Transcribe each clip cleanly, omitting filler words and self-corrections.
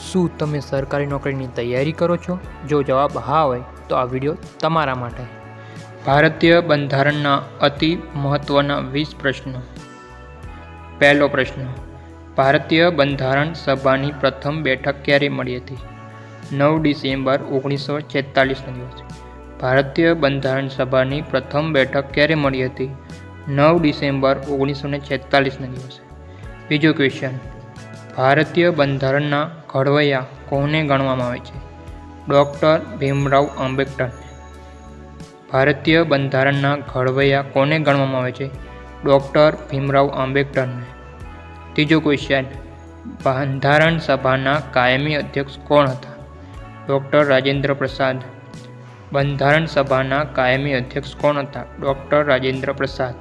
શું તમે સરકારી નોકરીની તૈયારી કરો છો? જો જવાબ હા હોય તો આ વિડીયો તમારા માટે. ભારતીય બંધારણના અતિ મહત્વના 20 પ્રશ્નો. પહેલો પ્રશ્ન, ભારતીય બંધારણ સભાની પ્રથમ બેઠક ક્યારે મળી હતી? 9 ડિસેમ્બર 1946ના દિવસે. ભારતીય બંધારણ સભાની પ્રથમ બેઠક ક્યારે મળી હતી? 9 ડિસેમ્બર 1946ના દિવસે. બીજો ક્વેશ્ચન, ભારતીય બંધારણના ઘડવૈયા કોને ગણવામાં આવે છે? ડૉક્ટર ભીમરાવ આંબેડકરને. ભારતીય બંધારણના ઘડવૈયા કોને ગણવામાં આવે છે? ડૉક્ટર ભીમરાવ આંબેડકરને. ત્રીજો ક્વેશ્ચન, બંધારણ સભાના કાયમી અધ્યક્ષ કોણ હતા? ડૉક્ટર રાજેન્દ્ર પ્રસાદ. બંધારણ સભાના કાયમી અધ્યક્ષ કોણ હતા? ડૉક્ટર રાજેન્દ્ર પ્રસાદ.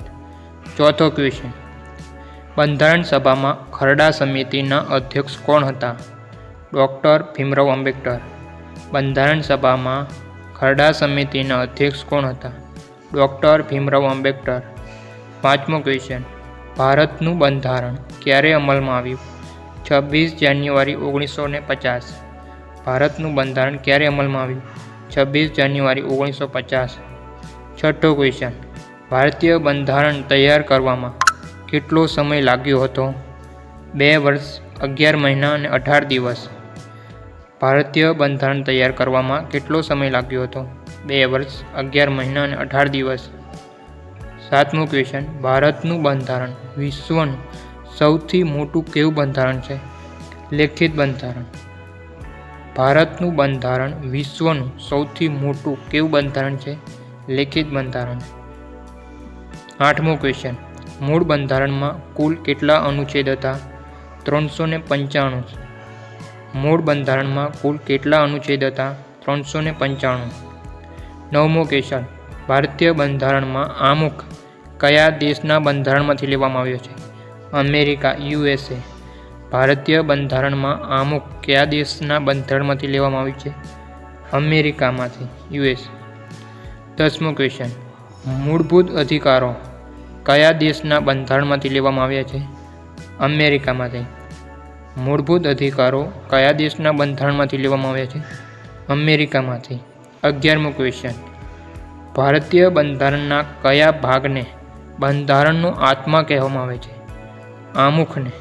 ચોથો ક્વેશ્ચન, બંધારણ સભામાં ખરડા સમિતિના અધ્યક્ષ કોણ હતા? ડૉક્ટર ભીમરાવ આંબેડકર. બંધારણ સભામાં ખરડા સમિતિના અધ્યક્ષ કોણ હતા? ડૉક્ટર ભીમરાવ આંબેડકર. પાંચમો ક્વેશ્ચન, ભારતનું બંધારણ ક્યારે અમલમાં આવ્યું? 26 જાન્યુઆરી 1950. ભારતનું બંધારણ ક્યારે અમલમાં આવ્યું? 26 જાન્યુઆરી 1950. છઠ્ઠો ક્વેશ્ચન, ભારતીય બંધારણ તૈયાર કરવામાં કેટલો સમય લાગ્યો હતો? 2 વર્ષ 11 મહિના અને 18 દિવસ. ભારતીય બંધારણ તૈયાર કરવામાં કેટલો સમય લાગ્યો હતો? 2 વર્ષ 11 મહિના અને 18 દિવસ. સાતમું ક્વેશ્ચન, ભારતનું બંધારણ વિશ્વનું સૌથી મોટું કેવું બંધારણ છે? લેખિત બંધારણ. ભારતનું બંધારણ વિશ્વનું સૌથી મોટું કેવું બંધારણ છે? લેખિત બંધારણ. આઠમો ક્વેશ્ચન, મૂળ બંધારણમાં કુલ કેટલા અનુચ્છેદ હતા? 395. મૂળ બંધારણમાં કુલ કેટલા અનુચ્છેદ હતા? 395. નવમો ક્વેશ્ચન, ભારતીય બંધારણમાં આમુખ કયા દેશના બંધારણમાંથી લેવામાં આવ્યો છે? America, USA. ભારતીય બંધારણમાં આમુખ કયા દેશના બંધારણમાંથી લેવામાં આવ્યું છે? અમેરિકામાંથી, US. 10મો ક્વેશ્ચન, મૂળભૂત અધિકારો કયા દેશના બંધારણમાંથી લેવામાં આવ્યા છે? અમેરિકામાંથી. મૂળભૂત અધિકારો કયા દેશના બંધારણમાંથી લેવામાં આવ્યા છે? અમેરિકામાંથી. 11મો ક્વેશ્ચન, ભારતીય બંધારણના કયા ભાગને બંધારણનો આત્મા કહેવામાં આવે છે? આમુખને.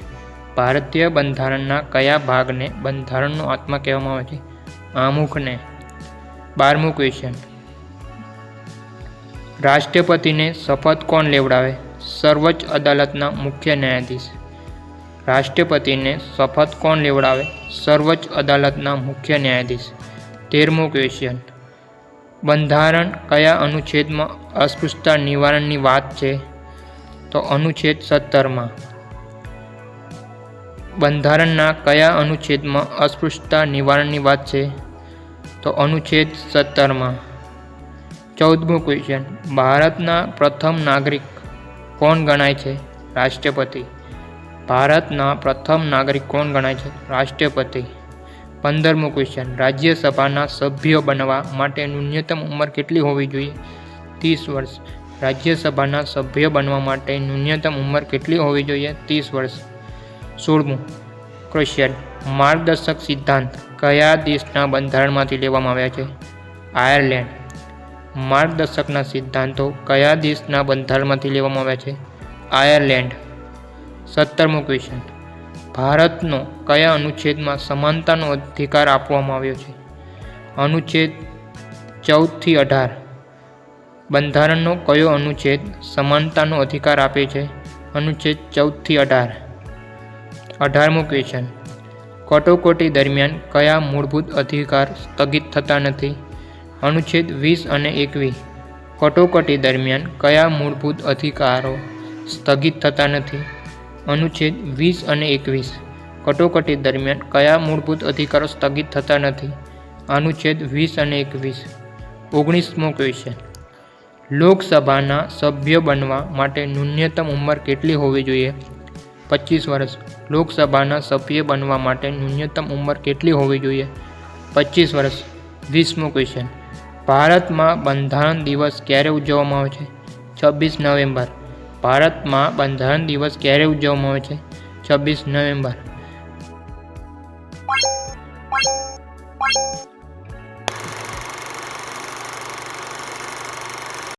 ભારતીય બંધારણના કયા ભાગને બંધારણનો આત્મા કહેવામાં આવે છે? આમુખને. 12મો ક્વેશ્ચન, રાષ્ટ્રપતિને શપથ કોણ લેવડાવે? સર્વોચ્ચ અદાલતના મુખ્ય ન્યાયાધીશ. રાષ્ટ્રપતિને શપથ કોણ લેવડાવે? સર્વોચ્ચ અદાલતના મુખ્ય ન્યાયાધીશ. 13મો ક્વેશ્ચન, બંધારણ કયા અનુચ્છેદમાં અસ્પૃશ્યતા નિવારણની વાત છે? તો અનુચ્છેદ 17માં. બંધારણના કયા અનુચ્છેદમાં અસ્પૃશ્યતા નિવારણની વાત છે? તો અનુચ્છેદ 17માં. 14મો ક્વેશ્ચન, ભારતના પ્રથમ નાગરિક કોણ ગણાય છે? રાષ્ટ્રપતિ. ભારતના પ્રથમ નાગરિક કોણ ગણાય છે? રાષ્ટ્રપતિ. 15મો ક્વેશ્ચન, રાજ્યસભાના સભ્ય બનવા માટે ન્યૂનતમ ઉંમર કેટલી હોવી જોઈએ? 30 વર્ષ. રાજ્યસભાના સભ્ય બનવા માટે ન્યૂનતમ ઉંમર કેટલી હોવી જોઈએ? 30 વર્ષ. 16મો ક્વેશ્ચન, માર્ગદર્શક સિદ્ધાંત કયા દેશના બંધારણમાંથી લેવામાં આવ્યા છે? આયર્લેન્ડ. માર્ગદર્શકના સિદ્ધાંતો કયા દેશના બંધારણમાંથી લેવામાં આવ્યા છે? આયર્લેન્ડ. 17મો ક્વેશ્ચન, ભારતનો કયા અનુચ્છેદમાં સમાનતાનો અધિકાર આપવામાં આવ્યો છે? અનુચ્છેદ 14 થી 18. બંધારણનો કયો અનુચ્છેદ સમાનતાનો અધિકાર આપે છે? અનુચ્છેદ 14 થી 18. 18મો ક્વેશ્ચન, કટોકટી દરમિયાન કયા મૂળભૂત અધિકાર સ્થગિત થતા નથી? અનુચ્છેદ 20 અને 21. કટોકટી દરમિયાન કયા મૂળભૂત અધિકારો સ્થગિત થતા નથી? અનુચ્છેદ 20 અને 21. કટોકટી દરમિયાન કયા મૂળભૂત અધિકારો સ્થગિત થતા નથી? અનુચ્છેદ 20 અને 21. 19મો ક્વેશ્ચન, લોકસભાના સભ્ય બનવા માટે ન્યૂનતમ ઉંમર કેટલી હોવી જોઈએ? 25 વર્ષ. લોકસભાના સભ્ય બનવા માટે ન્યૂનતમ ઉંમર કેટલી હોવી જોઈએ? 25 વર્ષ. 20મો ક્વેશ્ચન, ભારતમાં બંધારણ દિવસ ક્યારે ઉજવવામાં આવે છે? 26 નવેમ્બર. ભારતમાં બંધારણ દિવસ ક્યારે ઉજવવામાં આવે છે? 26 નવેમ્બર.